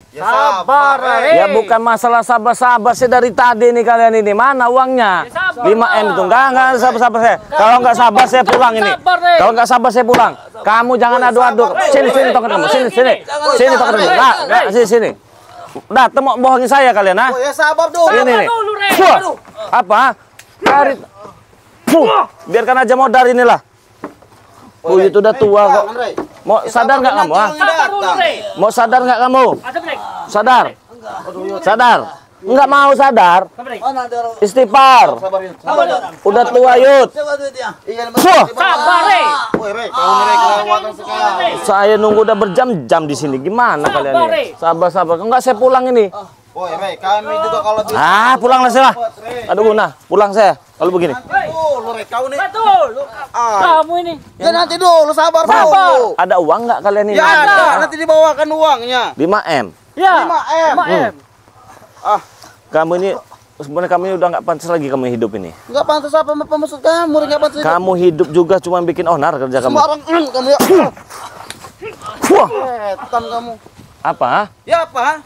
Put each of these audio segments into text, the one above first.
Sabar, Ya bukan masalah sabar-sabar sih dari tadi nih kalian ini. Mana uangnya? 5M itu. Enggak sabar-sabar saya. Kalau enggak sabar saya pulang ini. Kalau enggak sabar saya pulang. Kamu jangan adu-adu. Sini token kamu. Sini. Sini token kamu. Nah, sini. Nah, mau bohongin saya kalian, ah? Oh ya sabar dulu. Ini nih. Apa? Dari. Biarkan aja modal inilah. Oh, itu udah tua kok. Mau sadar nggak kamu? Ah? Mau sadar nggak kamu? Sadar. Sadar. Nggak mau sadar. Istighfar. Udah tua Yud. Saya nunggu udah berjam-jam di sini. Gimana kalian ini? Sabar. Enggak saya pulang ini. Kami juga kalau Pulanglah saya. Aduh guna. Pulang saya. Kalau begini. Kau nih. Betul. Kamu ini. Ya nanti dulu sabar dulu. Ada uang nggak kalian ini? Ya ada. Nanti dibawakan uangnya. 5M. Ya. 5M. Kamu ini sebenarnya kamu ini udah nggak pantas lagi kamu hidup ini. Nggak pantas apa maksud kamu? Nggak pantas. Kamu hidup juga cuma bikin onar kerja kamu. Sembarang kamu ya. Setan kamu. Apa? Ya apa?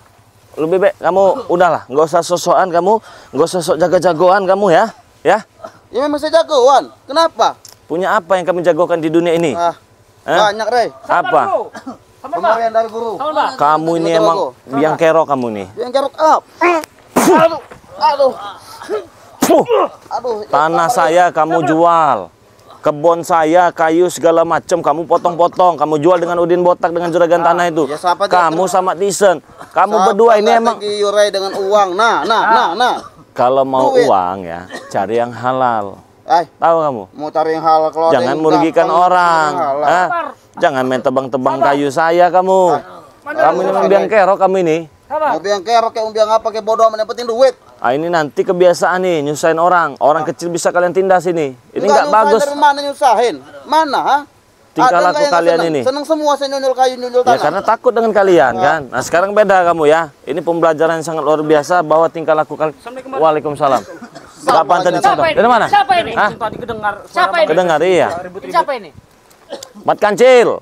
Lebih baik kamu udahlah, nggak usah sosokan kamu, nggak usah sok jaga-jagoan kamu ya. Ya memang saya jagoan. Kenapa? Punya apa yang kamu jagokan di dunia ini? Banyak, Rey. Apa? Pemberian dari guru. Kamu ini emang biang kerok kamu nih. Biang kerok up. Aduh. Tanah saya kamu jual. Kebun saya, kayu segala macam kamu potong-potong, kamu jual dengan Udin botak dengan juragan tanah itu. Ya, kamu sama Tisen. Kamu berdua ini emang Rey dengan uang. Nah. kalau mau uang ya, cari yang halal. Tahu kamu? Mau cari yang halal kalau jangan merugikan orang. Jangan main tebang-tebang kayu saya kamu. Kamu ini membiang kerok kamu ini. Mau biang kerok kayak biang apa kayak bodoh amat yang penting duit. Ini nanti kebiasaan nih nyusahin orang. Orang kecil bisa kalian tindas ini. Ini nggak bagus. Dari mana nyusahin? Mana? Tingkah laku kalian ini. Seneng semua saya nyunyul kayu nyunyul tanah. Ya karena takut dengan kalian kan. Nah sekarang beda kamu ya. Ini pembelajaran yang sangat luar biasa bahwa tingkah laku kalian. Waalaikumsalam. Gak pantas dicontoh. Dari mana? Siapa ini? Tadi kedengar. Siapa ini? Kedengar iya. Siapa ini? Mat Kancil.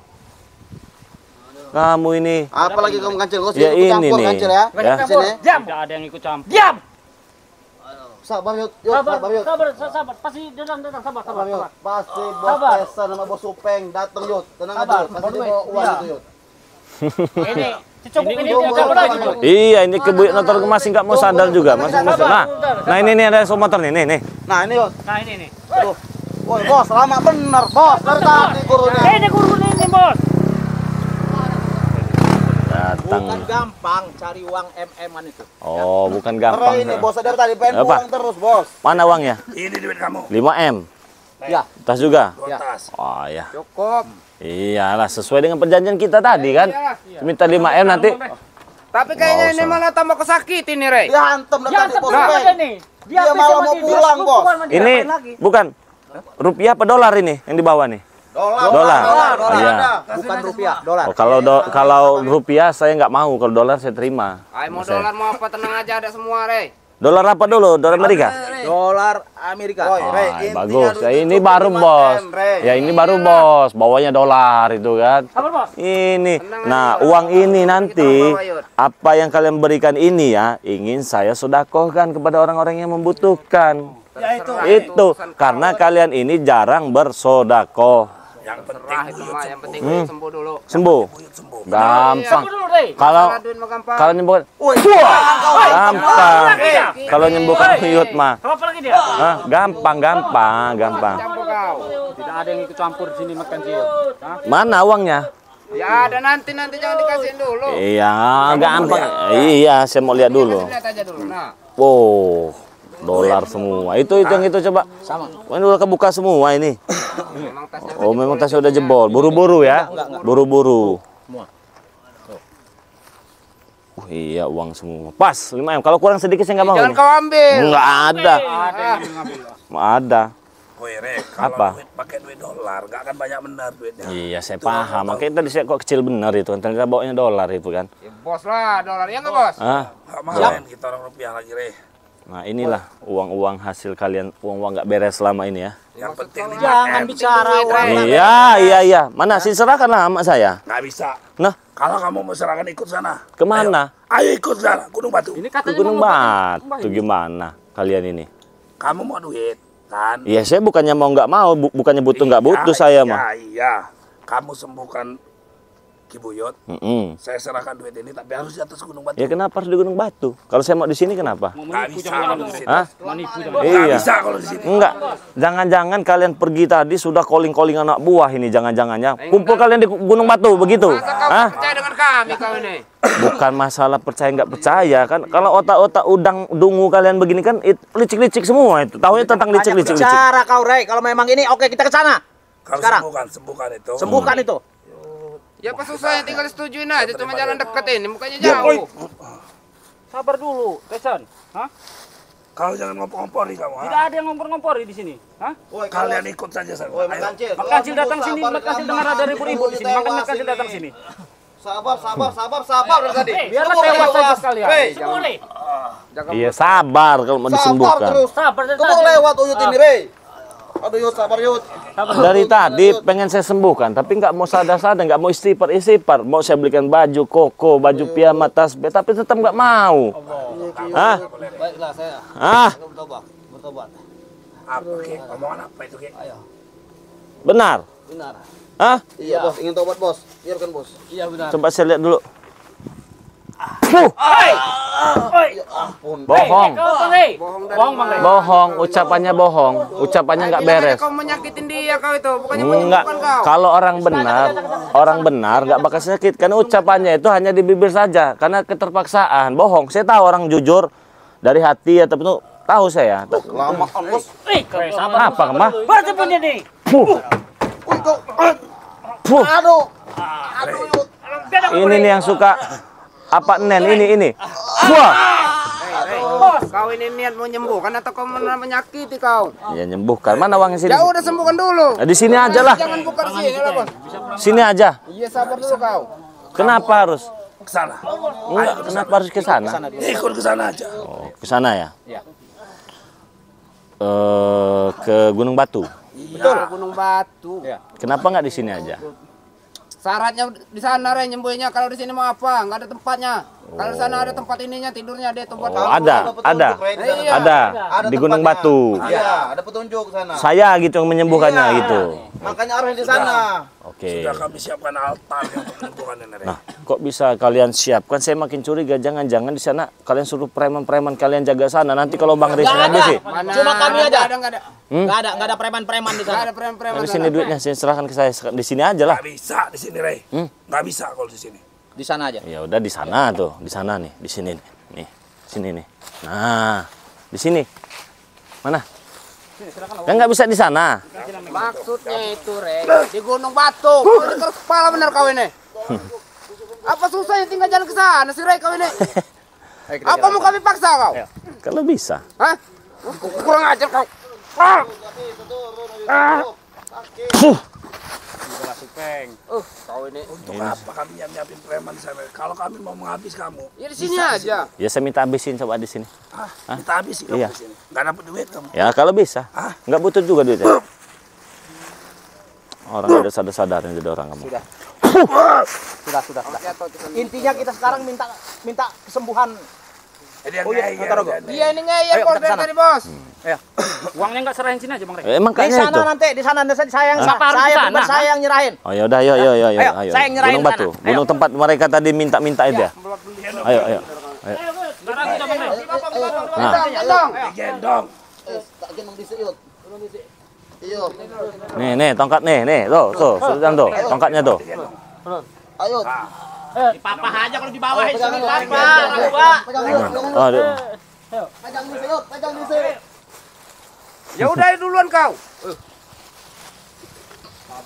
Kamu ini. Apalagi kamu kancil? Kau Ya ini nih. Kancil ya. Sini. Tidak ada yang ikut campur. Diam. Sabar Yud. Sabar. Pasti datang. Sabar. Pasti bos Pesa nama bos Upeng datang Yud. Tenang aja. Pasti bawa uang itu Yud. Ini cukup ini dia. Iya ini kebuyut motor masih nggak mau sadar juga masih. Nah ini nih ada motor nih. Nah ini Yud. Nah ini. Aduh. Woi bos lama bener bos. Dari tadi gurunya. Ini guru ini bos. Datang. Bukan gampang cari uang MM-an itu. Oh, bukan gampang. Ini bos dari tadi pengen Apa? uang terus bos. Mana uangnya? Ini duit kamu. 5M. Ya. Tas juga? Tas. Oh ya. Cukup. Iyalah sesuai dengan perjanjian kita tadi kan. Minta 5M nanti. Tapi kayaknya ini malah tambah kesakitin nih, Rey. Ya hantem dari tadi bos Apa Upeng. nih? Dia malah mau pulang bos. Ini bukan rupiah apa dolar ini yang dibawa nih? Dolar. Iya. Bukan rupiah, dolar. Oh, kalau rupiah saya nggak mau, kalau dolar saya terima. Mau dolar mau apa tenang aja ada semua, Rey. Dolar apa dulu? Dolar Amerika? Dolar Amerika. Bagus. Ya, ini baru bos. Ya ini baru bos. Bawanya dolar itu kan. Sabar bos. Ini. Nah uang ini nanti apa yang kalian berikan ini ya ingin saya sedekahkan kepada orang-orang yang membutuhkan. Ya Itu karena kalian ini jarang bersedekah. Yang penting sembuh dulu. Sembuh. Gampang. Kalau nyembuhkan gampang. Kalau nyembuhkan Yud mah. Apa lagi dia? Gampang. Tidak ada yang ikut campur di sini makan Kancil. Mana uangnya? Ya ada nanti jangan dikasihin dulu. Iya, gampang. Iya, saya mau lihat dulu. Lihat aja dulu. Nah. Oh, dolar semua. Itu yang itu coba. Sama. Ini udah kebuka semua ini. Oh, memang tasnya udah jebol. Buru-buru ya? Buru-buru. Iya, uang semua. Pas, 5M. Kalau kurang sedikit saya nggak mau. Jangan kau ambil. Nggak ada. Nggak ada. Woi, Rek, kalau Apa? duit pakai duit dolar, nggak akan banyak benar duitnya. Iya, saya paham. Makanya tadi saya kok kecil benar itu. Ternyata bawanya dolar itu kan. Ya, bos lah dolar, ya nggak bos? Ah, Nggak main kita orang rupiah lagi, Rek. Nah inilah uang-uang hasil kalian, uang-uang nggak beres selama ini ya. Yang penting Jangan bicara uang. Iya. Mana sih serahkanlah sama saya. nggak bisa. Nah, Kalau kamu mau serahkan ikut sana. kemana? Ayo ikut sana, Gunung Batu. Ini Ke katanya Gunung mau Batu gimana kalian ini? Kamu mau duit, kan? Iya, saya bukannya mau nggak mau, bukannya butuh nggak butuh saya mah. Iya. Kamu sembuhkan Ki Buyut. Mm-mm. Saya serahkan duit ini, tapi harus di atas Gunung Batu. Ya kenapa harus di Gunung Batu? Kalau saya mau di sini kenapa? Nggak bisa kalau di sini. Hah? Nggak Iya. bisa kalau di sini. Enggak. Jangan-jangan kalian pergi tadi sudah calling-calling anak buah ini, jangan-jangannya. Kumpul kalian di Gunung Batu begitu. Masa kau Hah? percaya dengan kami kau ini? Bukan masalah percaya nggak percaya kan. Kalau otak-otak udang dungu kalian begini kan licik-licik semua itu. Tahunya tentang licik-licik. Bicara kau, Rey. Kalau memang ini, oke kita ke sana. Kalau Sekarang. sembuhkan itu. Sembuhkan itu. Ya apa susahnya, tinggal setujuin aja, cuma jalan dekat ini, mukanya jauh. Sabar dulu, Pesan. Hah? Kalau jangan ngompor-ngompori kamu. Tidak ada yang ngompor-ngompori di sini. Hah? Kalian ikut saja sana. Woi, Ayo. Mak Kancil datang sini, Mak Kancil dengar ada ribut-ribut di sini. Makanya Kancil datang sini. Sabar dari tadi. Biarlah Kamu lewat saja lewat. sekalian. Hei, Boleh. Iya sabar kalau mau sabar disembuhkan. terus. Sabar dari Kamu tadi. lewat Uyut ini, Rey. Aduh, Yud, sabar, Yud. Dari tadi pengen saya sembuhkan, tapi nggak mau sadar-sadar, nggak mau istighfar. Mau saya belikan baju koko, baju piyama, tasbih, tapi tetap nggak mau. Hah? Baiklah, saya bertobat. Apa, Ki? Omongan apa itu, Ki? Benar? Benar. Hah? Iya, Bos. Ingin tobat, Bos. Biarkan, Bos. Iya, benar. Coba saya lihat dulu. Bohong. Bohong, Bang Rey. Bohong, ucapannya bohong. Ucapannya nggak beres. Kau menyakitin dia kau itu, bukannya Enggak. menyembuhkan kau. Kalau orang benar nggak bakal sakit. Karena ucapannya itu hanya di bibir saja. Karena keterpaksaan. Bohong. Saya tahu orang jujur dari hati atau itu tahu saya. Lamaan, Bos. Sabar. Apa kemah? Berapa ini? Puh. Aduh. Ini nih yang suka apa nen ini. Wah. Kau ini niat mau menyembuhkan atau kau menyakiti kau? Ya nyembuhkan. Mana uangnya sini? Ya udah sembuhkan dulu. Nah, di sini aja lah. Jangan buka di sini lah, Bos. Sini aja. Iya, sabar dulu kau. Kenapa harus? Ke sana. Enggak, kenapa harus ke sana? Ikut ke sana aja. Oh, ke sana ya? Ke Gunung Batu. Betul, Gunung Batu. Kenapa nggak di sini aja? Syaratnya di sana, Rey, nyembuhnya. Kalau di sini mau apa? Nggak ada tempatnya. Kalau di sana ada tempat ininya, tidurnya ada tempat. Oh, ada. Iya. Ada di Gunung tempatnya. Batu. Iya, ada petunjuk ke sana. Saya gitu yang menyembuhkannya Iya. gitu. Makanya arah di sana. Oke. Sudah kami siapkan altar untuk menyembuhkan ini. Nah, kok bisa kalian siapkan? Saya makin curiga. Jangan-jangan di sana kalian suruh preman-preman kalian jaga sana. Nanti kalau Bang Riz ngambil sih. Mana? Cuma kami aja. Nggak ada. Nggak ada preman-preman di Nggak sana. ada preman-preman. Di sini duitnya saya serahkan ke saya. Di sini aja lah. Nggak bisa di sini, Rey. Nggak bisa kalau di sini. Di sana aja. Ya udah di sana tuh, di sana nih, di sini nih. Nih, sini nih. Nah, di sini. Mana? Kan nggak bisa di sana. Maksudnya itu, Rey, di Gunung Batu. Kau ini keras kepala bener kau ini. Apa susahnya tinggal jalan ke sana sih, Rey, kau ini? Apa mau kami paksa kau? Kalau bisa. Hah? Kurang ajar kau. Kau ini. Untuk apa kami yang nyiapin preman di sana? Kalau kami mau menghabis kamu. Ya di sini aja. Ya saya minta habisin coba di sini. Kita habisi kamu Iya. di sini. Nggak dapat duit kamu. Ya kalau bisa. Nggak butuh juga duitnya. Orang udah sadar-sadarin jadi orang kamu. Sudah. Intinya kita sekarang minta kesembuhan. Jadi yang iya, ngeyel, Taro, Go. jadi. Iya ini ngeyel Ayo, bos kita ke dari sana. tadi, Bos. Uangnya nggak serahin sini aja, Bang Rey. Di Makanya sana itu. nanti, di sana saya yang Kenapa harus di sana? saya yang nyerahin. Oh ya udah, ayo. Ayo, saya yang nyerahin Gunung Batu. sana. Gunung tempat mereka tadi minta itu ya. Ayo. Sekarang kita, Bang Rey. Nah, Gendong. Gendong. Tak gendong di Yud. Iyo. nih tongkat nih, tuh, sudah tuh, tongkatnya tuh. Ayo. Papa aja kalau di bawah Pegang sini, ini, Papa. pegang ini. Oh, aduh. Pegang di Yud, pegang di sini. Ya udah duluan kau.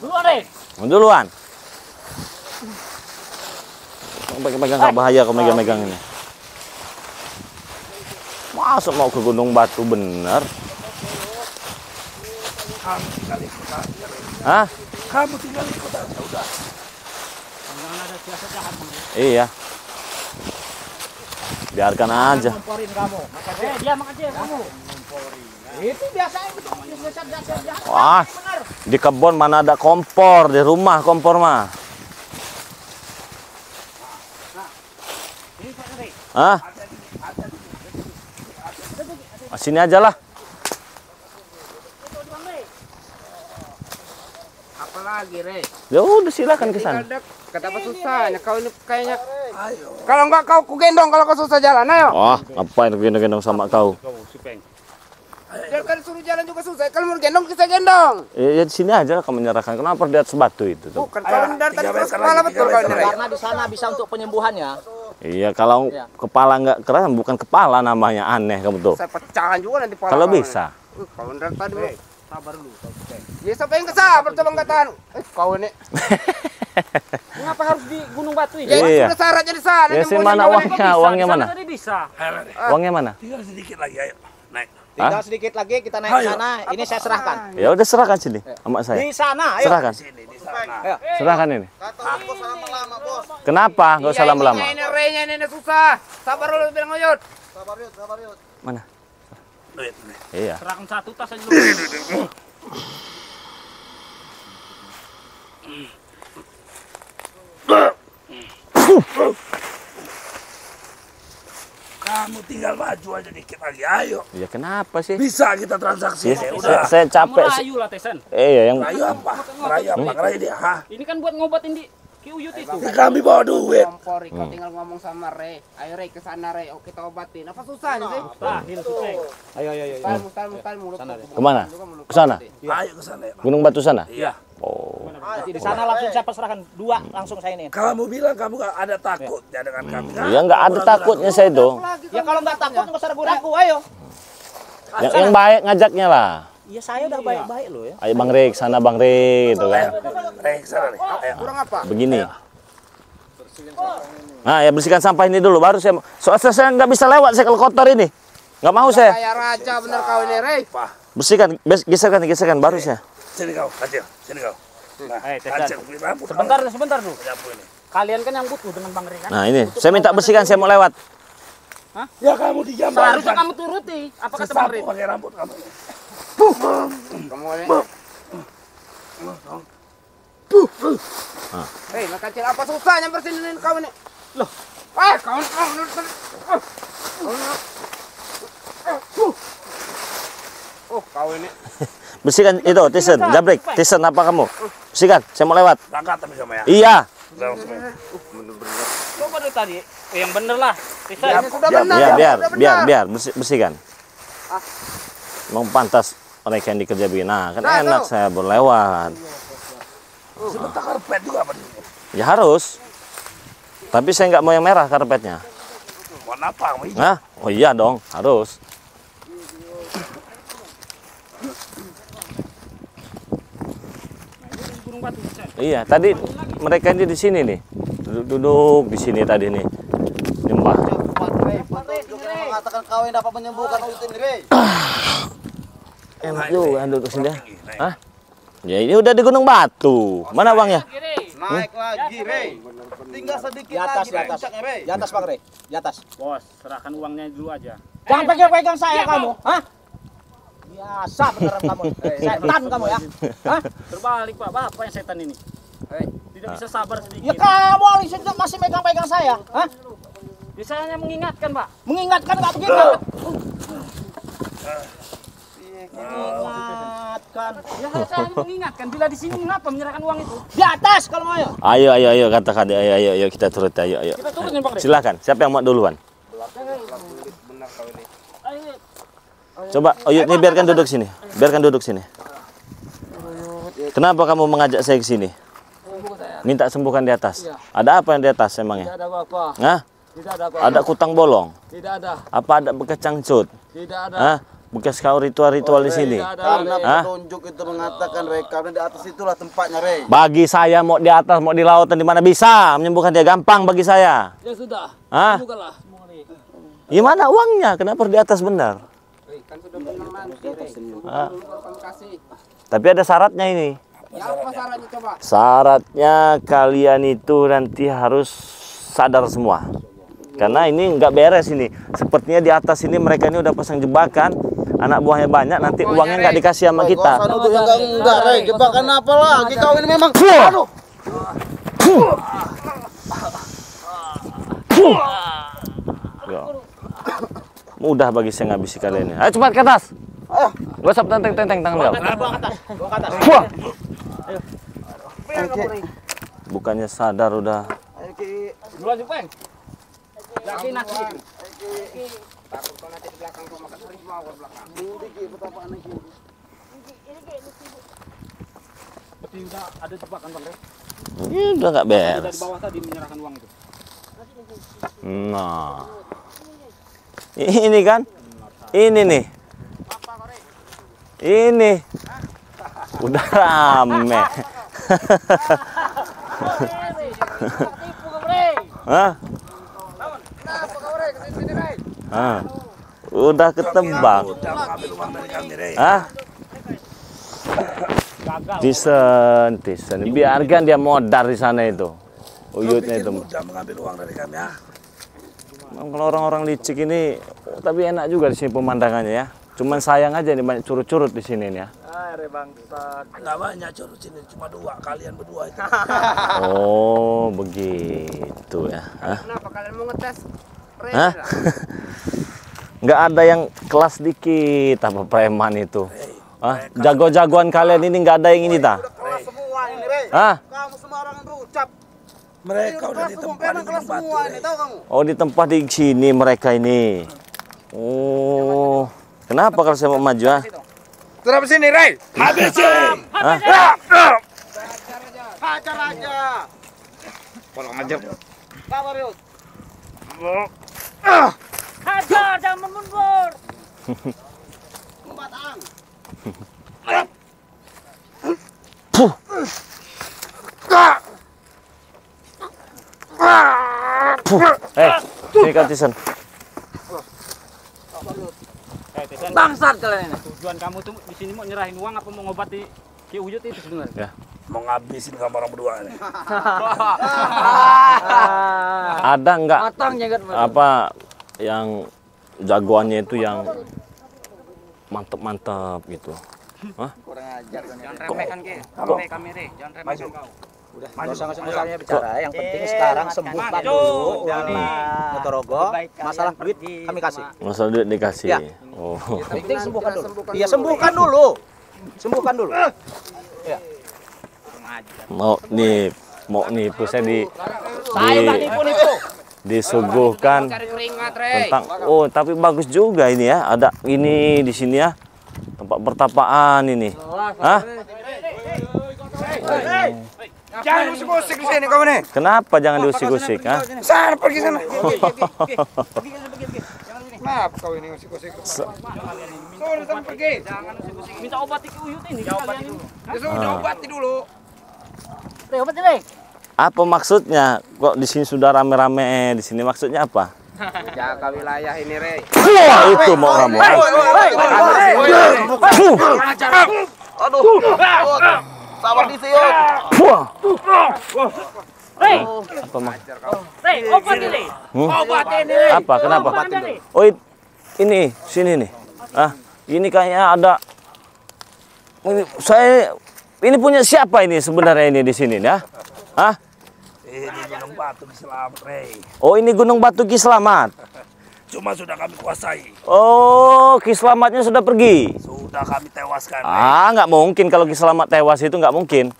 Dulu, Rey. Duluan. Pegang nggak bahaya kalau megang ini. Masa mau ke Gunung Batu bener? Kamu tinggal ikut aja. Rey. Hah? Kamu tinggal ikut aja udah. Jangan ada siasat jahat, Bang Rey. Iya. Biarkan aja. Ngomporin kamu. Diam aja kamu. Itu biasanya itu. Wah, di kebun mana ada kompor, di rumah kompor mah. Hah? Sini aja lah. Apalagi, Rey? Ya udah silakan ke sana. Kata apa susahnya kau ini kayaknya. Kalau enggak kau kugendong kalau kau susah jalan, ayo. Wah, ngapain gendong-gendong sama kau? Dia kan suruh jalan juga susah. Kalau mau gendong kita gendong. Ya di sini aja kamu menyerahkan. Kenapa di atas batu itu tuh? Bukan kau dari tadi terus kepala betul kau ini, Rey. Karena di sana bisa untuk penyembuhannya. Iya, kalau kepala nggak keras bukan kepala namanya, aneh kamu tuh. Saya pecahan juga nanti kepala. Kalau kau bisa. ini. Kau dari tadi sabar dulu. Ya siapa yang kesabar coba katakan. Kau ini. Mengapa harus di Gunung Batu ini? Ya itu Iya. sudah syaratnya di sana. Ya sih, mana uangnya? Uangnya mana? Tadi bisa. Uangnya mana? Tinggal sedikit lagi, ayo. Naik. Tinggal sedikit lagi kita naik ke sana. Ini saya serahkan. Ya udah serahkan sini sama saya. Di sana, ayo. Serahkan. Sini, di sana. Serahkan ini. Kata bos lama-lama, bos. Kenapa? Gak usah lama-lama. Ini Rey-nya ini susah. Sabar dulu bilang Oyot. Sabar yuk. Mana? Duit, nih. Iya. Serahkan satu tas aja dulu. Kamu tinggal maju aja dikit lagi, ayo. Ya kenapa sih? Bisa kita transaksi, Ya, ya udah. saya Kamu capek. rayu lah Tesen. Iya, yang Rayu apa? Rayu dia, ha? Ini kan buat ngobatin di Ki Uyut itu. Ya, kami bawa duit. Kompori, kau tinggal ngomong sama Rey. Ayo Rey ke sana Rey. Oke kita obatin. Apa susahnya sih? Tahil Supeng. Ayo. Talmu. kemana? Ke sana? Ayo ke sana, ya. Gunung Batu sana? Iya. Oh. Nanti di sana langsung saya pasrahkan dua, langsung saya ini. Kamu bilang kamu gak ada takut ya dengan kami. Ya nggak ada takutnya saya itu. Ya kalau nggak takut nggak usah ragu-ragu, ayo. Yang baik ngajaknya lah. Ya saya udah baik-baik loh ya. Ayo Bang Rik, sana Bang Rik gitu kan. Ke sana nih. Ayo. Kurang apa? Begini. Nah, ya bersihkan sampah ini dulu baru saya. Soalnya saya nggak bisa lewat saya kalau kotor ini. Nggak mau saya. Kayak raja bener kau ini Rey. Bersihkan, geserkan baru saya. Sini kau, kecil. Sini kau. Nah, Tesan. kecil. Rambut. Sebentar dulu. Nyapu ini. Kalian kan yang butuh dengan Bang Ringan. Nah ini, saya minta bersihkan, saya mau lewat. Ya kamu dijamban. Seharusnya kamu turuti. Apa kata Bang Sesapu Rin? pakai rambut kamu. Kamu ini. Rey, nak kecil apa susahnya bersinin kau ini? Loh. Kau. Oh, kau ini. Bersihkan itu, Tisen, Jabrik, Tisen apa kamu? Bersihkan, saya mau lewat. Langkat tapi kamu ya. Iya. Coba dulu tadi. Yang bener lah. Tesen. Ini sudah benar. Ya, sudah benar. biar bersihkan. Emang pantas mereka yang dikerja begini. Nah, kan Nah, enak tuh. saya berlewat. Sebentar karpet juga apa ini? Ya harus. Tapi saya nggak mau yang merah karpetnya. Warna apa kamu hijau? Nah, oh iya dong, harus. Gunung Batu. Tesen. Iya, tadi mereka ini di sini nih. Duduk di sini tadi nih. Nyembah. Petunjuk yang mengatakan kau yang dapat menyembuhkan Uyut ini, Rey. Enak juga duduk sini. Hah? Ya ini udah di Gunung Batu. Mana uangnya? Naik lagi, Rey. Tinggal sedikit Di atas, lagi, di atas. puncaknya, Rey. Di atas Bang Rey, di atas. Bos, serahkan uangnya dulu aja. Jangan pegang-pegang saya kamu, hah? Biasa beneran kamu. Setan kamu ya. Hah? Terbalik Pak, Bapak yang setan ini. Tidak bisa sabar Ya sedikit. kamu Alisnya masih megang-pegang saya, hah? Biasanya mengingatkan Pak. Mengingatkan nggak begitu? Mengingatkan. Ya saya mengingatkan. Bila di sini mengapa menyerahkan uang itu? Di atas kalau mau ya. Ayo katakan, ayo kita turut, ayo. Kita turunin Bang Rin. Silakan. Siapa yang mau duluan? Ayo. Coba, Oyut ini biarkan duduk sini. Biarkan duduk sini. Kenapa kamu mengajak saya ke sini? Minta sembuhkan di atas. Ada apa yang di atas emangnya? Tidak ada apa-apa. Hah? Tidak ada apa-apa. Ada kutang bolong? Tidak ada. Apa ada bekas cangcut? Tidak ada. Hah? Bekas kau ritual-ritual di sini? Tidak ada. Karena Hah? petunjuk itu mengatakan, Rey, karena di atas itulah tempatnya, Rey. Bagi saya mau di atas, mau di lautan, di mana bisa menyembuhkan dia, gampang bagi saya. Ya sudah. Hah? Bukanlah. Gimana uangnya? Kenapa di atas benar? Kan sudah benar nanti, Rey. Hah? Kamu kasih. Tapi ada syaratnya ini. Ya apa syaratnya coba? Syaratnya kalian itu nanti harus sadar semua. Karena ini nggak beres ini. Sepertinya di atas ini mereka ini udah pasang jebakan. Anak buahnya banyak, nanti uangnya nggak dikasih sama kita. Enggak, Rey. Jebakan apa lagi? Kau ini memang. Aduh. Yo. Mudah bagi saya ngabisi kalian ini. Ayo cepat ke atas. Gak usah tenteng-tenteng tangan kau. Wah. Bukannya sadar udah. Duluan Jupeng. Lagi nasi. Takut kau nanti di belakang kau makan harimau di belakang. Berarti udah ada jebakan Bang Rey. Ini udah nggak Udah beres. di bawah tadi menyerahkan uang itu. Nah. Ini kan? Ini nih. Ini. Udah rame. Hah? Hah? Udah ketebak. Hah? Tisen. Biarkan dia modar di sana itu. Uyutnya itu. Mudah mengambil uang dari kami ya. Kalau orang-orang licik ini, tapi enak juga di sini pemandangannya ya. Cuman sayang aja nih banyak curut-curut di sini nih ya. Nggak banyak curut sini, cuma 2, kalian berdua itu. Oh, begitu ya. Hah? Kenapa kalian mau ngetes? Hah? Nggak ada yang kelas dikit apa preman itu. Hah? Jago-jagoan kalian ini nggak ada yang ini ta? Kelas semua ini, Rey. Hah? Kamu sembarangan berucap. Mereka udah di tempat di Gunung Batu. Ini tahu kamu? Oh, di tempat di sini mereka ini. Oh, kenapa kalau saya mau maju ah? Terus sini, Rey. Habisin! Hah? Hajar aja. Kalau ngajar. Kabar Yus. Hajar, jangan mundur. Batang. Sini kan Tisen. Bangsat kalian ini. Tujuan kamu tuh di sini mau nyerahin uang apa mau ngobati Ki Uyut itu sebenarnya? Ya. Mau ngabisin kamu orang berdua nih. Ada nggak Matang jagat. apa yang jagoannya itu yang mantep-mantep gitu? Hah? Jangan remehkan Ki. Kamera, jangan remehkan kau. Udah, usah bicara. Yang penting sekarang sembuhkan dulu Motorogo. Masalah duit kami kasih. Masalah duit dikasih. Ya. Oh. Yang penting sembuhkan dulu. Iya, sembuhkan dulu. Sembuhkan dulu. Ya. Mau nipu saya Saya nggak nipu-nipu. disuguhkan Cari keringat, Rey. tentang tapi bagus juga ini ya, ada ini di sini ya, tempat pertapaan ini. Hah? Jangan usik-usik di sini kamu nih. Kenapa jangan diusik-usik? Hah? Sana pergi sana. Kenapa kau ini usik-usik? Suruh sana pergi. Jangan usik-usik. Minta obati Ki Uyut ini kalian ini. Ya sudah obati dulu. Rey, obati Rey. Apa maksudnya? Kok di sini sudah rame-rame? Di sini maksudnya apa? Jaga wilayah ini, Rey. Wah, itu mau kamu. Aduh. Sabar di sini. Wah. Rey, Apa mak? Rey, obati Rey. Obati ini Rey. Apa? Kenapa? Oh, ini sini nih. Ah, ini kayaknya ada. Ini punya siapa ini sebenarnya ini di sini ya? Hah? Ini Gunung Batu Ki Slamet, Rey. Oh, ini Gunung Batu Ki Slamet. Cuma sudah kami kuasai. Oh, Ki Slametnya sudah pergi. Sudah kami tewaskan, Rey. Ah, nggak mungkin kalau Ki Slamet tewas itu nggak mungkin.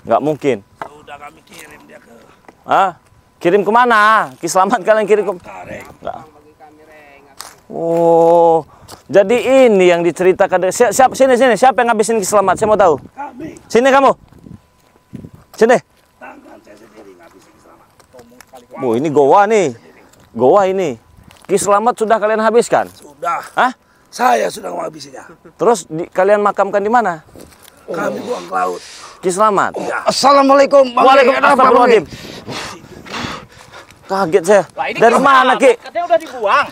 Nggak mungkin. Sudah kami kirim dia ke Ah, kirim kemana? Ki Slamet kalian kirim ke? Rey. Nggak. Oh, jadi ini yang diceritakan. Siapa sini siapa yang ngabisin Ki Slamet? Saya mau tahu. Kami Sini kamu. Sini. tangan saya sendiri ngabisin Ki Slamet. Oh, ini goa nih. Goa ini. Ki Slamet sudah kalian habiskan? Sudah. Hah? Saya sudah menghabisinya. Terus kalian makamkan di mana? Kami buang ke laut. Ki Slamet. Assalamualaikum. Waalaikumsalam. Kaget saya. Dari mana, Ki? Katanya udah dibuang.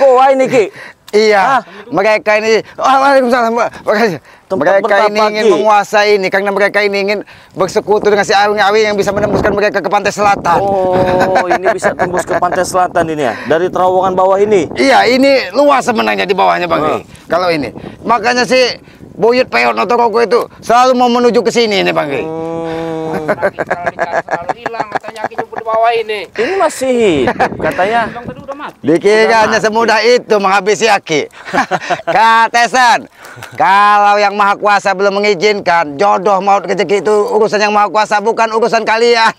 Goa ini, Ki. Iya, mereka ini. Waalaikumsalam. Makasih. tempat Mereka ini bertapa, ingin Ki. menguasai ini karena mereka ini ingin bersekutu dengan si Awi yang bisa menembuskan mereka ke pantai selatan. Oh, ini bisa tembus ke pantai selatan ini ya, dari terowongan bawah ini. Iya, ini luas sebenarnya di bawahnya Bang. Kalau ini, makanya si Buyut Peot Notorogo itu selalu mau menuju ke sini nih Bang. Selalu hilang katanya Ki jemput di bawah ini. Ini masih hidup katanya. Dikiranya semudah itu menghabisi Aki. Katesan, kalau yang Maha Kuasa belum mengizinkan, jodoh maut rezeki itu urusan yang Maha Kuasa, bukan urusan kalian.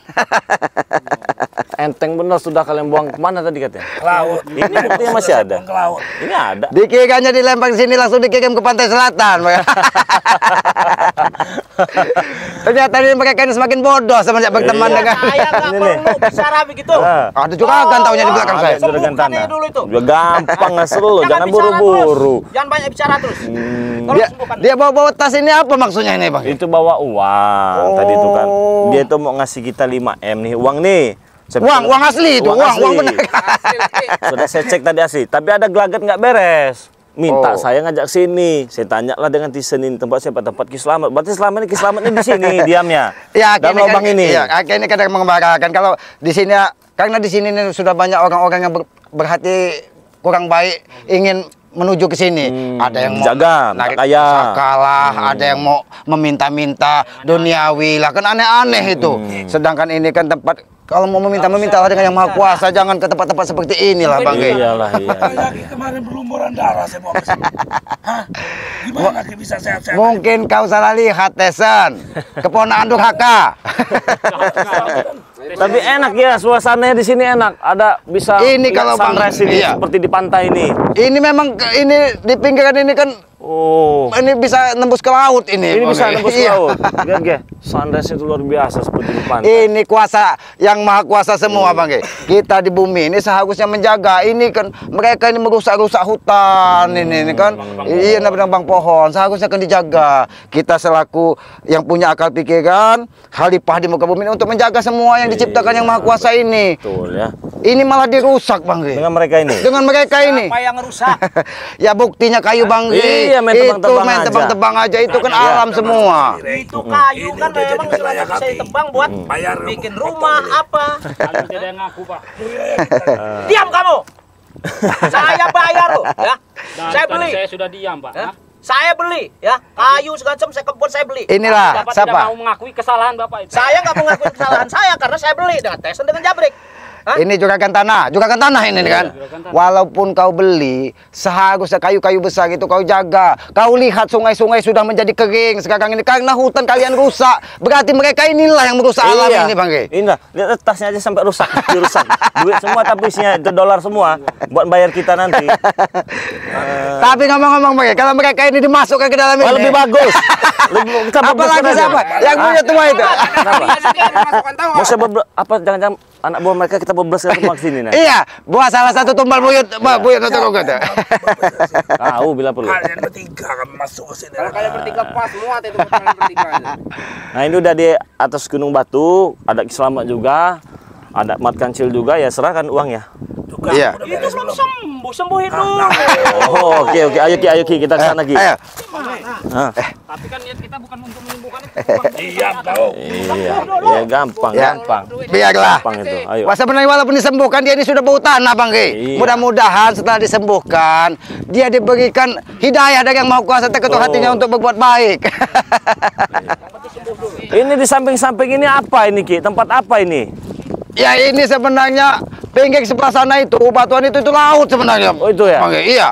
Enteng bener, sudah kalian buang kemana tadi katanya? Ke laut. Ini buktinya masih ada. Ke laut. Ini ada. Dikiranya dilempar ke sini langsung dikirim ke pantai selatan. Ternyata ini mereka ini semakin bodoh semenjak berteman dengan. Saya nggak perlu bicara begitu. Ada juga kan taunya di belakang saya. Juragan Tanah. dulu itu. Juga gampang ngasih lo, jangan bicara buru-buru. terus. Jangan banyak bicara terus. Dia bawa tas ini apa maksudnya ini Bang? Itu bawa uang tadi itu kan. Dia itu mau ngasih kita 5M nih, uang nih. Uang asli itu, uang benar. Sudah saya cek tadi asli, tapi ada gelagat nggak beres. Minta saya ngajak sini. Saya tanya lah dengan Tisen ini tempat siapa, tempat Ki Slamet. Berarti selama ini Ki Slamet ini di sini diamnya. Ya, dan lubang ini. Iya, ini kadang mengembarakan kalau di sini karena di sini sudah banyak orang-orang yang berhati kurang baik ingin menuju ke sini. Ada yang mau jaga, kaya. Kalah, ada yang mau meminta-minta duniawi lah, kan aneh-aneh itu. Sedangkan ini kan tempat kalau mau meminta lah dengan yang Maha Kuasa, jangan ke tempat-tempat seperti inilah Bang. Iyalah, Lagi kemarin berlumuran darah saya bawa ke sini. Hah? Gimana Ki bisa sehat-sehat? Mungkin kau salah lihat, Tesan. Keponakan durhaka. Tapi enak ya, suasananya di sini enak. Ada bisa ini kalau sunrise ini iya. seperti di pantai ini. Ini memang ini di pinggiran ini kan. Oh, ini bisa nembus ke laut ini. Ini bisa nembus ke iya. laut. Lihat, sunrise itu luar biasa seperti di pantai. Ini kuasa yang Maha Kuasa semua, Bang. Kita di bumi ini seharusnya menjaga. Ini kan mereka ini merusak-rusak hutan ini kan. Iya, nebang pohon. Seharusnya kan dijaga. Kita selaku yang punya akal pikiran, khalifah di muka bumi ini untuk menjaga semua yang diciptakan yang Maha Kuasa ini. Betul ya. Ini malah dirusak, Bang. Dengan mereka ini. Dengan mereka ini. Apa yang rusak? Ya buktinya kayu, Bang. Iya, main tebang-tebang aja. Itu kan alam semua. Itu kayu kan memang sudah bisa ditebang buat bikin rumah apa. Kalau tidak ada ngaku, Pak. Diam kamu. Saya bayar loh, ya. Saya Tadi beli. saya sudah diam, Pak. Ya. Saya beli, ya. Kayu segala macam saya kebun saya beli. Inilah Bapak tidak siapa? mau mengakui kesalahan Bapak itu. Saya nggak mengakui kesalahan saya karena saya beli dengan Tesan dengan Jabrik. Hah? Ini juragan tanah ini kan. Walaupun kau beli, seharusnya kayu-kayu besar itu kau jaga. Kau lihat sungai-sungai sudah menjadi kering sekarang ini karena hutan kalian rusak. Berarti mereka inilah yang merusak alam ini, Bang. Inilah, lihat tasnya aja sampai rusak, dirusak. Duit semua tapi isinya itu dolar semua buat bayar kita nanti. Tapi ngomong-ngomong, Bang, kalau mereka ini dimasukkan ke dalam ini lebih bagus. Apalagi siapa? Yang punya tua itu. Mau saya apa jangan-jangan anak buah mereka kita bebelas ke tempat sini nah. Iya, buah salah satu tumbal buyut Notorogo tuh. Tahu bila perlu. Kalian bertiga akan masuk ke sini. Kalau kalian bertiga pas semua itu kalian bertiga. Nah, ini udah di atas Gunung Batu, ada Ki Slamet juga, ada Mat Kancil juga, ya serahkan uang ya. Iya. Itu belum sembuhin dulu. Oh, oke. Ayo Ki, kita ke sana Ki. Ayo. Tapi kan niat kita bukan untuk menyembuhkan itu. Iya, tahu. Iya, ya gampang. Biarlah. Gampang itu. Ayo. Wah, sebenarnya walaupun disembuhkan dia ini sudah bau tanah, Bang. Iya. Mudah-mudahan setelah disembuhkan dia diberikan hidayah dari yang Maha Kuasa terketuk hatinya untuk berbuat baik. Ini di samping-samping ini apa ini Ki? Tempat apa ini? Ya ini sebenarnya pinggir sebelah sana itu batuan itu laut sebenarnya. Oh itu ya? Bang, iya.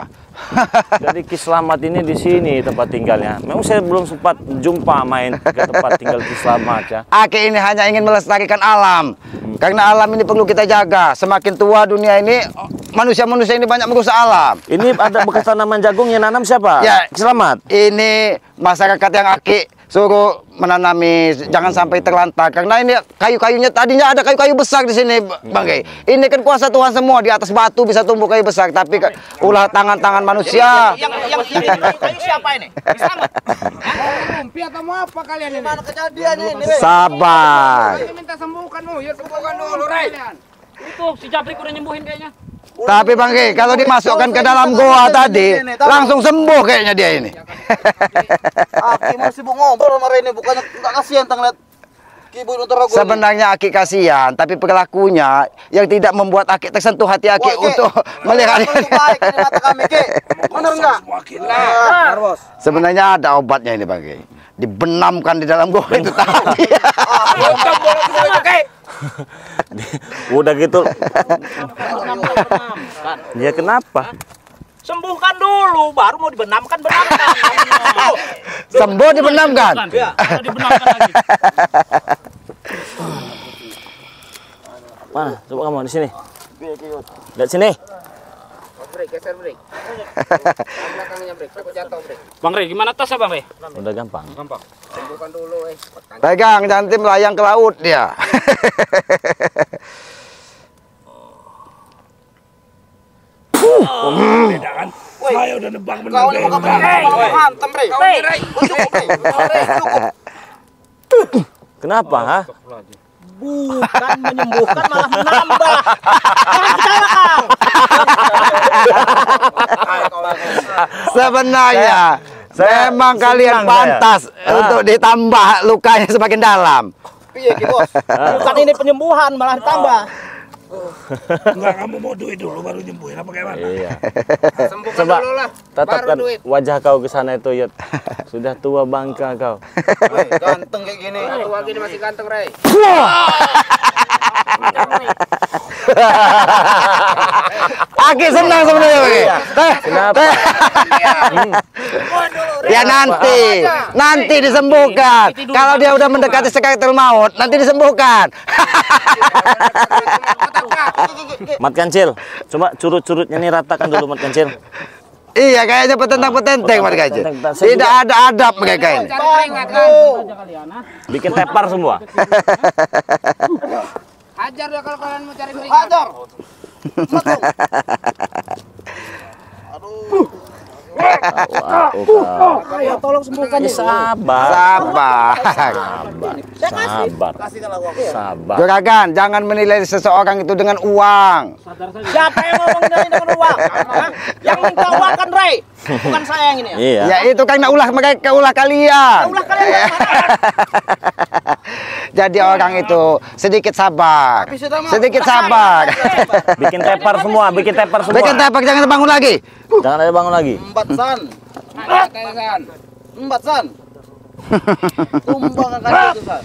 Jadi Ki Slamet ini di sini tempat tinggalnya. Memang saya belum sempat jumpa main ke tempat tinggal Ki Slamet ya. Aki ini hanya ingin melestarikan alam. Karena alam ini perlu kita jaga. Semakin tua dunia ini, manusia-manusia ini banyak merusak alam. Ini ada bekas tanaman jagung yang nanam siapa? Ya. Ki Slamet. Ini masyarakat yang Aki suruh menanami, jangan sampai terlantar. Karena ini kayu-kayunya tadinya ada kayu-kayu besar di sini, Bang. Ini kan kuasa Tuhan semua, di atas batu bisa tumbuh kayu besar, tapi ulah tangan-tangan manusia. Yang kayu siapa ini? Slamet. Rumpi atau mau apa kalian ini? Mana kejadiannya ini? Sabar. Ini minta sembuhkan ya sembuhkan dulu, Rey. Itu si Jabrik udah nyembuhin kayaknya. Tapi Bang, kalau dimasukkan ke dalam goa tadi, langsung sembuh kayaknya dia ini. Aki mau sibuk ngobrol sama Rene, bukannya nggak kasihan tang lihat Ki Buyut Notorogo. Sebenarnya Aki kasihan, tapi perilakunya yang tidak membuat Aki tersentuh hati Aki untuk melihat Itu baik ini mata kami, Ki. Benar enggak? Benar, Bos. Sebenarnya ada obatnya ini Bang Ki. Dibenamkan di dalam gua itu tadi. Udah gitu. Ya kenapa? Sembuhkan dulu, baru mau dibenamkan. Sembuh dibenamkan. Ya, dibenamkan lagi. Mana? Coba kamu di sini. Lihat sini. Break, geser break. Belakangnya break, takut jatuh break. Bang Rey, gimana tasnya Bang Rey? Udah gampang. Sembuhkan dulu, Pegang, nanti melayang ke laut dia. Beda kan? Saya udah nebak bener. Kau ini mau hantem, Rey. Kenapa, ha? Bukan menyembuhkan, malah menambah. Sebenarnya memang kalian pantas untuk ditambah lukanya semakin dalam. Piye Ki Bos? Bukan ini penyembuhan, malah ditambah. Enggak, kamu mau duit dulu baru nyembuhin apa gimana? Iya. Sembuhkan Coba dulu lah. tatapkan Baru duit. wajah kau ke sana itu, Yud. Sudah tua bangka kau. Ganteng kayak gini. Satu lagi ini masih ganteng, Rey. Aki senang sebenarnya Aki. Kenapa? Ya nanti disembuhkan. Kalau dia udah mendekati sekaratul maut, nanti disembuhkan. Mat Kancil, coba curut-curutnya nih ratakan dulu Mat Kancil. Iya, kayaknya petentang-petenteng mereka aja. Tidak ada adab mereka ini. Cari keringat kan. Bikin tepar semua. Hajar dia kalau kalian mau cari keringat. Hajar. Ayo tolong sembuhkan ini. Sabar. Sabar. Sabar. Juragan, jangan menilai seseorang itu dengan uang. Siapa yang ngomong dengan uang? Hah? Yang minta uang kan Rey, bukan saya yang ini ya. Iya. Ya itu karena ulah mereka, ulah kalian. Ulah kalian dari mana? Jadi orang itu sedikit sabar. Sedikit sabar. Bikin tepar semua, bikin tepar semua. Bikin tepar, jangan bangun lagi. Jangan ada bangun lagi. Embat san. San. Embat san. Tumbang kan itu san.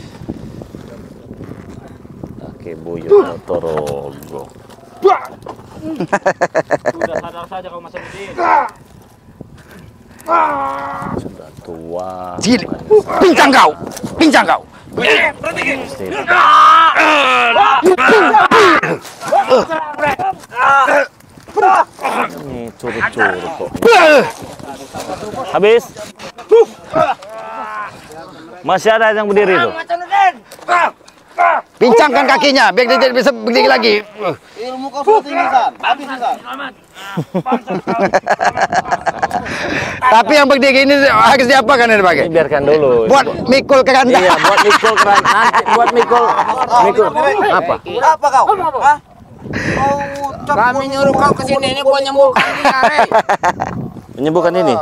Oke, Buyut Notorogo. Sudah sadar saja kau Mas Udin. Sudah tua. Sini. Pincang kau. Pincang kau. Ini curut-curut kok. Habis. Masih ada yang berdiri itu. Pincangkan kakinya, biar dia tidak bisa berdiri lagi. Ilmu kau sudah tinggi san. Habis san. Tapi yang berdiri ini harus diapakan ini pakai? Ini biarkan dulu. Buat mikul keranda. Iya, buat mikul keran. Nanti buat mikul. Apa? Apa kau? Hah? Kami nyuruh kau ke sini ini buat nyembuhkan dia, Rey. Menyembuhkan ini.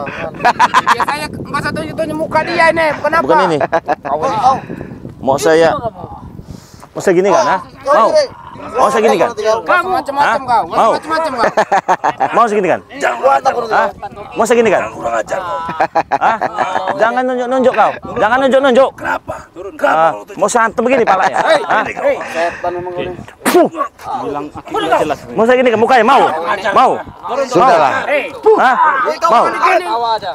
Biasanya Mbak Satu itu nyembuhkan dia ini, bukan apa? Bukan ini. Mau saya gini kan? Hah? Mau saya gini kan? Kamu macam-macam kau, Mau. macam-macam kau. Mau segini kan? Hah? Mau segini kan? Kurang ajar kau. Hah? Jangan nunjuk-nunjuk kau. Jangan nunjuk-nunjuk. Kenapa? Turun kenapa? Mau santai begini palanya. Hah? Setan memang kau ini. Bilang aku tidak jelas. Mau saya gini kan mukanya? Mau? Mau? Sudahlah. Hah? Mau? Tawa aja.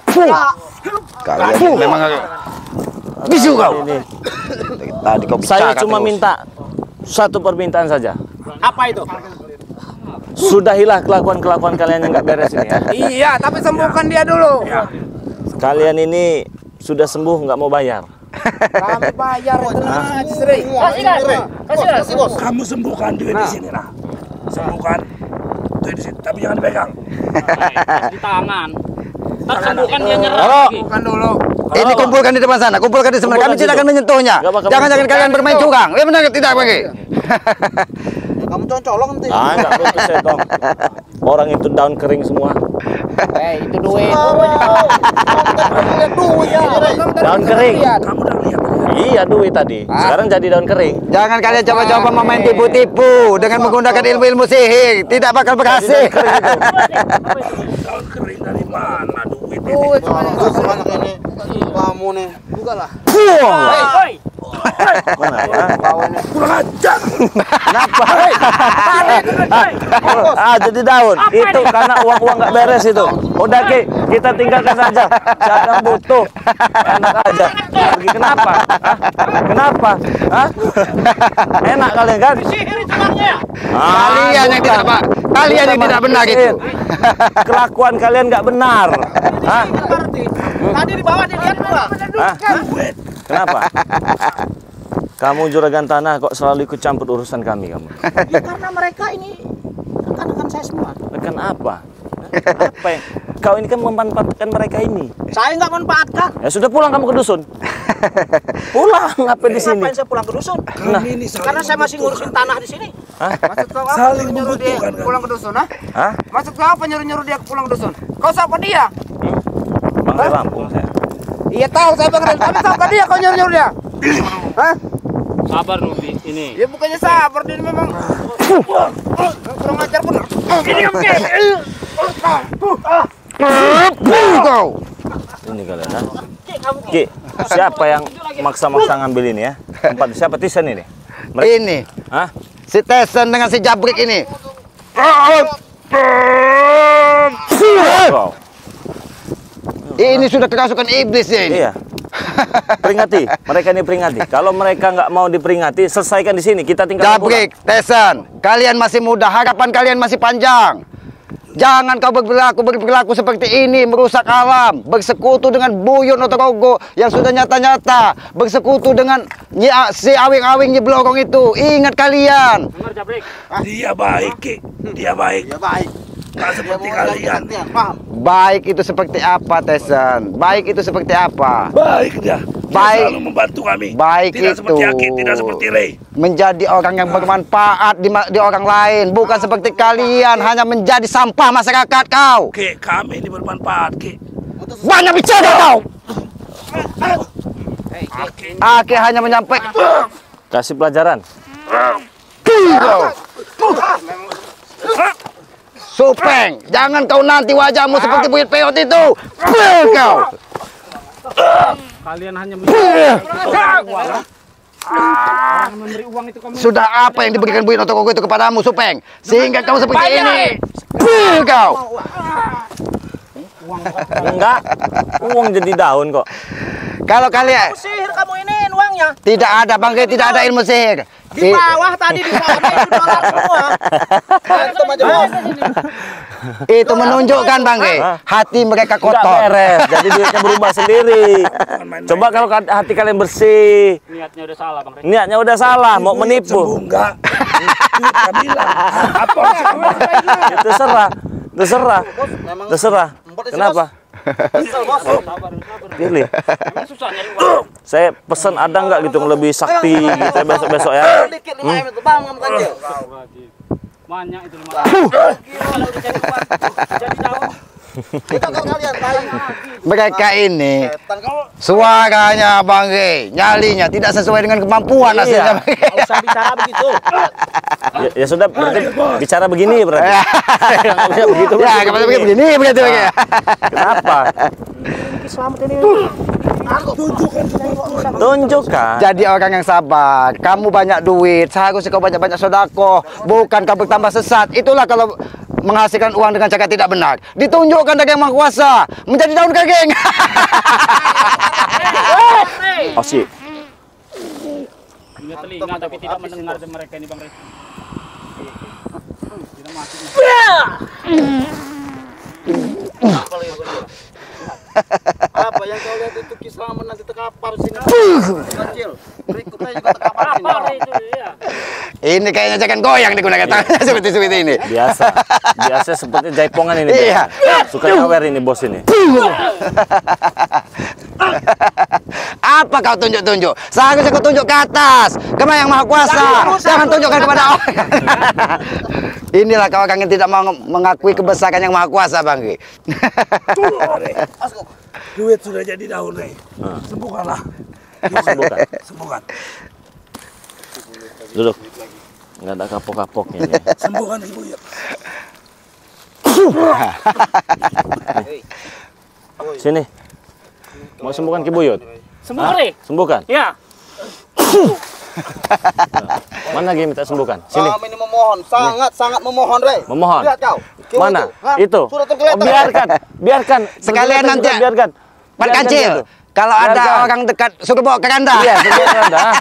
Kalian memang bisu kau. Ini. Tadi kau Saya bicara cuma terus. minta satu permintaan saja. Apa itu? Sudahilah kelakuan-kelakuan kalian yang nggak beres ini ya. Iya, tapi sembuhkan dia dulu. Kalian ini sudah sembuh nggak mau bayar. Kami bayar tenang aja, Rey. Kasih bos. Kamu sembuhkan duit di sini lah. Sembuhkan duit di sini, tapi jangan dipegang. Di tangan. Tak sembuhkan dia nyerah Halo. lagi. Bukan dulu. Ini kumpulkan di depan sana, kumpulkan di sebelah. Kumpulkan Kami tidak situ. akan menyentuhnya. Nggak bakal Jangan menyentuh. kalian bermain curang. Ya benar tidak pakai. Kamu colong nanti. Ah, enggak butuh saya dong. Orang itu daun kering semua. Itu duit. Daun kering. Kamu udah lihat. Iya, duit tadi. Sekarang jadi daun kering. Jangan kalian coba-coba memain tipu-tipu dengan menggunakan ilmu-ilmu sihir. Tidak bakal berhasil. Daun kering dari mana duit ini? Duit sebanyak ini. Kamu nih. Bukalah. Kurang ajar. Kenapa? Jadi daun. Itu karena uang-uang nggak beres itu. Udah Ki, kita tinggalkan saja. Siapa yang butuh? Enak aja. Pergi kenapa? Hah? Kenapa? Hah? Enak kalian kan? Kalian yang tidak pak. Kalian yang tidak benar itu. Kelakuan kalian nggak benar. Hah? Tadi di bawah dilihat gua. Hah? Kenapa? Kamu juragan tanah kok selalu ikut campur urusan kami kamu? Ya karena mereka ini rekan-rekan saya semua. Rekan apa? Apa yang kau ini kan memanfaatkan mereka ini? Saya nggak manfaatkan. Ya sudah pulang kamu ke dusun. Pulang apa di sini? Ngapain saya pulang ke dusun? Kami ini Karena saya masih ngurusin tanah di sini. Maksud kau apa? Saling Nyuruh dia membutuhkan, kan? pulang ke dusun, ha? Hah? Maksud kau apa nyuruh dia pulang ke dusun? Kau siapa dia? Bang dari Lampung saya. Iya tahu saya bang, tapi siapa dia kau nyuruh dia? Hah? Sabar Ruby ini. Ya bukannya sabar, dia memang kurang ajar pun. Kau. Ini kalian ha? Ki, siapa yang maksa-maksa ngambil ini ya? Tempat siapa Tisen ini? Ini Hah? si Tesen dengan si Jabrik ini. Wow. Ini sudah kerasukan iblis ya ini. Iya. Peringati, mereka ini peringati. Kalau mereka nggak mau diperingati, selesaikan di sini. Kita tinggal Jabrik, Tesen, kalian masih muda, harapan kalian masih panjang. Jangan kau berperilaku seperti ini, merusak alam, bersekutu dengan buyut Notorogo yang sudah nyata-nyata, bersekutu dengan si awing-awing Nyeblorong itu. Ingat kalian. Dengar Jabrik. Dia baik, Ki. Dia baik. Ya baik. Nggak seperti kalian. Paham? Baik itu seperti apa, Tesen? Baik itu seperti apa? Baik dia. Dia Baik. selalu membantu kami. Baik tidak itu. seperti Aki, tidak seperti Ray. Menjadi orang yang bermanfaat di orang lain, bukan seperti kalian hanya menjadi sampah masyarakat kau. Ki, kami ini bermanfaat, Ki. Banyak bicara kau. Aki. Aki hanya menyampaikan. kasih pelajaran. Supeng, jangan kau nanti wajahmu seperti buyut peot itu. Kau. Kalian hanya memberi uang itu kamu. Sudah apa yang diberikan buyut Notorogo itu kepadamu, Supeng? Sehingga kau seperti ini. Kau. Enggak, uang jadi daun kok. Kalau kalian Sihir kamu ini uangnya. tidak ada bangke, tidak ada ilmu sihir. Di bawah tadi di sana itu dolar semua. Itu menunjukkan bangke, hati mereka Enggak kotor. beres, jadi duitnya berubah sendiri. Coba kalau hati kalian bersih, Niatnya udah salah Bang Rey. niatnya udah salah, mau menipu. Enggak. Kita bilang. Apa sih kamu? Terserah, terserah, terserah. Kenapa? Pilih. Emang susah nyari uang. Saya pesan ada nggak gitu yang lebih sakti gitu besok-besok ya. Dikit 5 M itu bang, kamu kecil. Banyak itu 5. Kalau udah jadi uang, jadi daun. Kita kan kalian tahu. Mereka ini suaranya bangke, nyalinya tidak sesuai dengan kemampuan hasilnya. Bangke. Nggak usah bicara begitu. Ya sudah, berarti bicara begini berarti. Nggak bisa begitu. Ya, kalau begini begitu ya. Kenapa? Selamat ini. Tunjukkan. Jadi orang yang sabar. Kamu banyak duit, seharusnya kau banyak-banyak sodako, bukan kau bertambah sesat. Itulah kalau menghasilkan uang dengan cara tidak benar. Ditunjukkan dari yang Maha Kuasa menjadi daun kageng. Oh sih. Punya telinga tapi tidak mendengar mereka ini Bang Rey. Tidak masuk. Apa yang kau lihat itu Kislamet nanti terkapar sini. Kecil. Berikutnya juga terkapar sini. Apa itu ya? Ini kayaknya jangan goyang digunakan tangannya seperti ini. Biasa. Biasa seperti jaipongan ini. Iya. Suka nyawer ini bos ini. Apa kau tunjuk-tunjuk? Seharusnya kau tunjuk ke atas. Kemana yang Maha Kuasa? Jangan tunjukkan kepada orang. Inilah kau orang yang tidak mau mengakui kebesaran yang Maha Kuasa, Bang Ge. Duit sudah jadi daun, Rey. Sembuhkanlah. Sembuhkan. Sembuhkan. Duduk. Nggak ada kapok-kapoknya ini. Sembuhkan Ki Buyut. Sini. Mau sembuhkan Ki Buyut? Sembuh, Re. Sembuhkan. Ya. Mana lagi minta sembuhkan? Sini. Kami ini memohon, sangat memohon, Rey. Memohon. Lihat kau. Mana? Itu. Sudah tergeletak. Biarkan. Sekalian nanti. Biarkan. Pak Biarkan Kancil, dia tuh. kalau ada Biarkan. orang dekat, suruh bawa ke Anda. Iya, suruh ke Anda.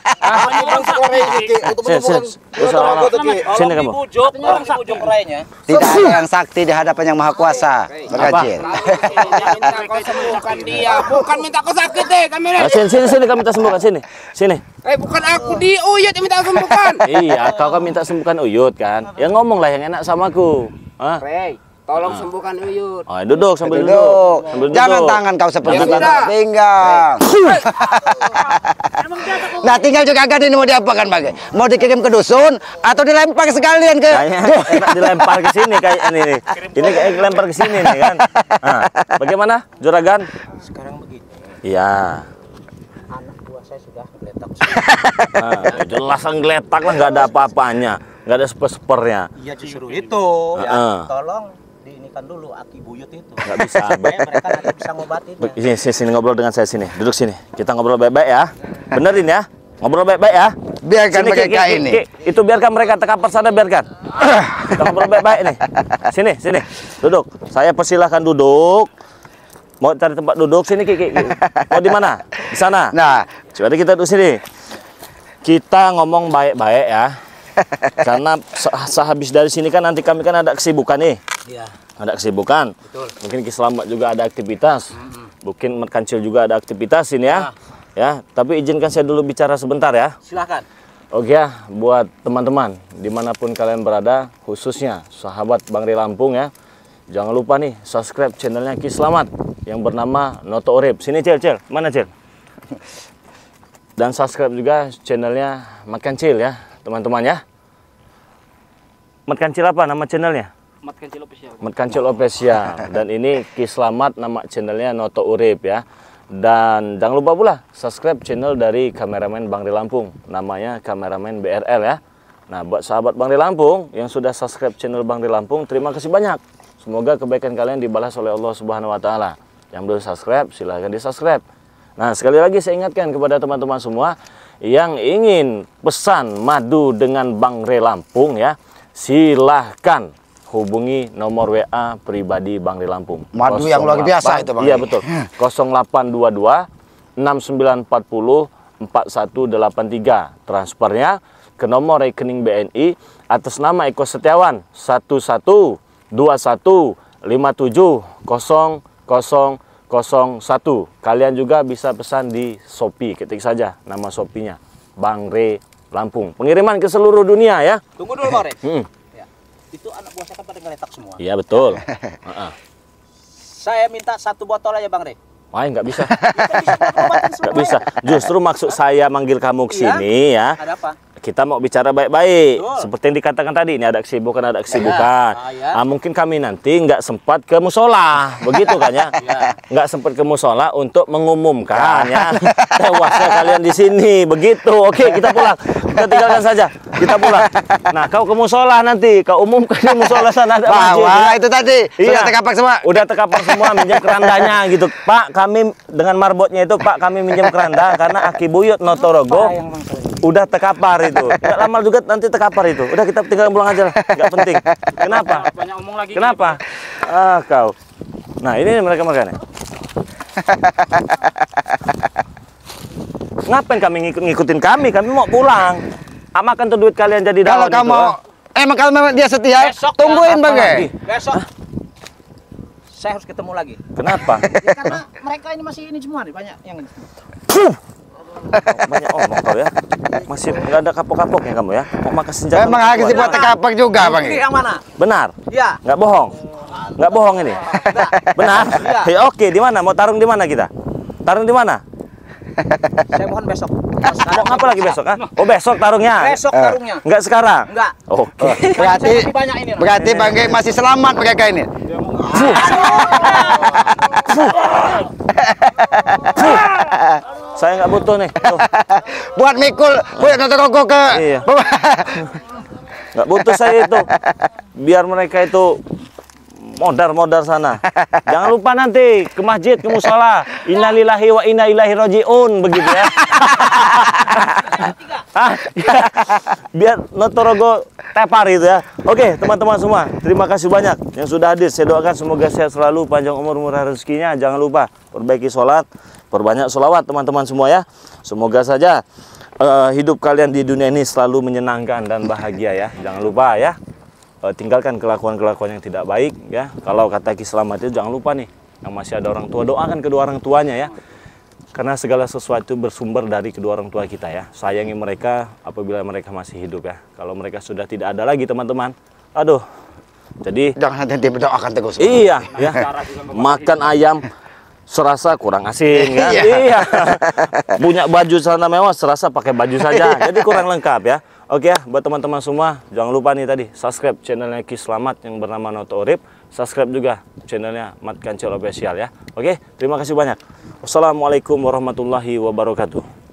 Sini kamu. Orang sakti Rey-nya. Tidak ada yang sakti di hadapan yang Maha Kuasa. Pak Kancil. Minta kau sembuhkan dia, bukan minta kau sakit kami. Sini kau minta sembuhkan sini. Sini. Bukan aku di Uyut yang minta sembuhkan. Iya, kau kan minta sembuhkan Uyut kan. Ya ngomong lah yang enak sama aku. Hah? Rey, tolong sembuhkan Uyut. Oh, duduk sambil Duduk. duduk. Sambil Jangan duduk. tangan kau seperti Ya itu. sudah. Pinggang. Nah, tinggal juga agak ini mau diapakan, Bang? Mau dikirim ke dusun atau dilempar sekalian ke? Kayaknya enak dilempar ke sini kayak ini nih. Ini kayak dilempar ke sini nih kan. Nah, bagaimana, Juragan? Sekarang begini, Iya. anak buah saya sudah geletak. Nah, jelas geletak lah, nggak ada apa-apanya, nggak ada seper-sepernya. Iya justru itu. Heeh. Tolong diinikan dulu Aki Buyut itu. Nggak bisa. Supaya mereka nanti bisa ngobatin. Sini ngobrol dengan saya sini. Duduk sini. Kita ngobrol baik-baik ya. Benerin ya. Ngobrol baik-baik ya. Biarkan Sini, mereka ini. Itu biarkan mereka tekapar sana, biarkan. Kita ngobrol baik-baik nih. Sini. Duduk. Saya persilahkan duduk. Mau cari tempat duduk sini, Ki. Mau di mana? Di sana. Nah, Coba kita duduk sini. Kita ngomong baik-baik ya. Karena sehabis dari sini kan nanti kami kan ada kesibukan nih. Iya. Ada kesibukan. Betul. Mungkin Ki Selamat juga ada aktivitas. Mungkin Mat Kancil juga ada aktivitas ini ya. Ya, tapi izinkan saya dulu bicara sebentar ya. Silakan. Oke ya, buat teman-teman dimanapun kalian berada, khususnya sahabat Bang Rey Lampung ya, jangan lupa nih subscribe channelnya Ki Selamat yang bernama Noto Urip. Sini Cil, mana Cil? Dan subscribe juga channelnya Mat Kancil ya, teman-teman ya. Mat Kancil apa nama channelnya? Mat Kancil Official. Mat Kancil Official. Dan ini Ki Selamat nama channelnya Noto Urip ya. Dan jangan lupa pula subscribe channel dari kameramen Bang Rey Lampung, namanya kameramen BRL ya. Nah, buat sahabat Bang Rey Lampung yang sudah subscribe channel Bang Rey Lampung, terima kasih banyak. Semoga kebaikan kalian dibalas oleh Allah Subhanahu wa taala. Yang belum subscribe silahkan di-subscribe. Nah, sekali lagi saya ingatkan kepada teman-teman semua yang ingin pesan madu dengan Bang Rey Lampung ya, silahkan hubungi nomor WA pribadi Bang Rey Lampung. madu yang luar biasa itu, Bang. Iya betul. 0822 6940 4183. Transfernya ke nomor rekening BNI atas nama Eko Setiawan 1121570001. Kalian juga bisa pesan di Shopee, ketik saja nama Shopee-nya Bang Rey Lampung. Pengiriman ke seluruh dunia ya. Tunggu dulu, Bang Rey. Ya. Itu anak buah saya kan pada ngeletak semua. Iya betul. Saya minta 1 botol aja, Bang Rey. Wah, nggak bisa. Nggak bisa. Justru maksud saya manggil kamu ke sini ya. Ada apa? Kita mau bicara baik-baik. Betul. Seperti yang dikatakan tadi, ini ada kesibukan. Ya. Mungkin kami nanti nggak sempat ke musola, begitu kan ya? Nggak sempat ke musola untuk mengumumkan ya tewasnya kalian di sini, begitu. Oke, kita pulang. Kita tinggalkan saja. Kita pulang. Nah, kau ke musola nanti, kau umumkan di musola sana ada masjid. Wah, itu tadi sudah terkapak semua. Udah terkapar semua, minjem kerandanya gitu. Pak, kami dengan marbotnya itu, Pak, kami minjem keranda karena Aki Buyut Notorogo udah terkapar itu. Nggak lama juga nanti terkapar itu. Udah kita tinggal pulang aja lah. Nggak penting. Kenapa? Banyak omong lagi. Kenapa? Kau. Nah, ini mereka nih. Ngapain kami ngikutin kami? Kami mau pulang. Makan tuh duit kalian jadi Kalau daun kamu emang kalau memang dia setia, tungguin Bang Rey. Besok saya harus ketemu lagi. Kenapa? Ya, karena mereka ini masih ini semua nih, banyak yang ini. Banyak omong kau ya. Masih nggak ada kapok-kapoknya kamu ya. Mau makan senjata. Emang harus dibuat terkapak juga, Bang Ini Rey. yang mana? Benar? Iya. Nggak bohong? Nggak bohong ini? Benar? Iya. Ya, oke, di mana? Mau tarung di mana kita? Tarung di mana? Saya mohon besok. Mau ngapa lagi besok? Ah? Oh besok tarungnya? Besok tarungnya. Enggak sekarang? Enggak. Oke. Berarti Lebih banyak ini. berarti Bang Ge masih selamat mereka ini. Saya nggak butuh nih. Tuh. Buat mikul, buat Notorogo ke. Iya. Nggak butuh saya itu. Biar mereka itu modar-modar sana. Jangan lupa nanti ke masjid, ke musola. Innalillahi wa inna ilaihi rajiun, begitu ya. Biar Notorogo tepar itu ya. Oke, teman-teman semua, terima kasih banyak yang sudah hadir. Saya doakan semoga sehat selalu, panjang umur, murah rezekinya. Jangan lupa perbaiki sholat, perbanyak sholawat teman-teman semua ya. Semoga saja hidup kalian di dunia ini selalu menyenangkan dan bahagia ya. Jangan lupa ya, tinggalkan kelakuan-kelakuan yang tidak baik ya. Kalau kata Ki Slamet itu jangan lupa nih, yang masih ada orang tua, doakan kedua orang tuanya ya. Karena segala sesuatu bersumber dari kedua orang tua kita ya. Sayangi mereka apabila mereka masih hidup ya. Kalau mereka sudah tidak ada lagi teman-teman, aduh. Jadi Jangan nanti berdoakan terus. iya ya. Makan ayam serasa kurang asin kan? Iya. Punya baju celana mewah serasa pakai baju saja. Jadi kurang lengkap ya. Oke ya, buat teman-teman semua, jangan lupa nih tadi subscribe channelnya Ki Slamet yang bernama Noto Urip. Subscribe juga channelnya Mat Kancil Official ya. Oke, terima kasih banyak. Wassalamualaikum warahmatullahi wabarakatuh.